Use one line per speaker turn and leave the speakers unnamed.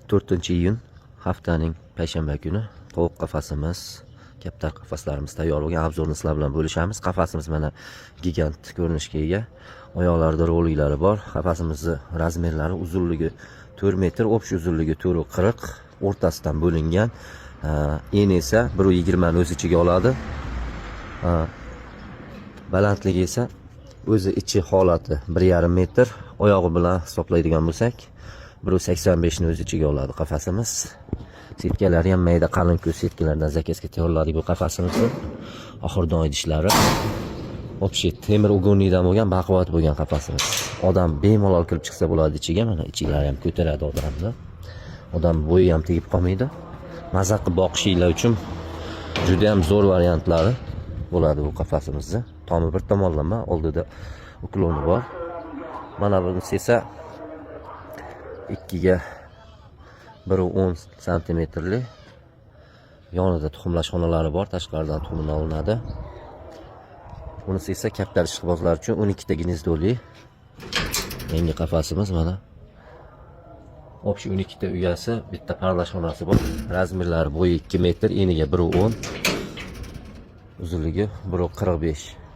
4-iyun haftaning payshanba kuni tovuq qafasimiz, kaptar qafaslarimiz tayyor bo'lgan. Obzorni sizlar bilan bo'lishamiz. Qafasimiz mana gigant ko'rinishga ega. Oyoqlarida roliklari bor. Qafasimizni razmerlari uzunligi 4 metr, общий uzunligi 4.40, o'rtasidan bo'lingan. Eni esa 1.20 ni o'z ichiga oladi. Balandligi esa o'zi ichi holati 1.5 metr. Oyog'i bilan hisoblaydigan bo'lsak 1.85 ni o'z ichiga oladi qafasimiz. Setkalari ham mayda qalin ko'z setkalardan zakazga tayyorladik bu qafasimizni. Oxirdan idishlari общий temir ugunlikdan bo'lgan, baquvvat bo'lgan qafasimiz. Odam bemalol kirib chiqsa bo'ladi ichiga. Mana ichiklari ham ko'taradi odamni. Odam bo'yi ham tegib qolmaydi. Maza qilib boqishinglar uchun juda ham zo'r variantlari bo'ladi bu qafasimizni. Tomi bir tomonlama, oldida ukloni bor. Mana bunisi esa 2 ga 1.10 santimetrli. Yonida tuxumlash xonalari bor, tashqaridan tuxumini olinadi. Bunisi esa kaptar ishqibozlar uchun 12 ta gnezdoli. Yangi qafasimiz mana. Общий 12 ta uyasi, bitta parlash xonasi bor. Razmerlari bo'yi 2 metr, eniga 1.10, uzunligi 1.45.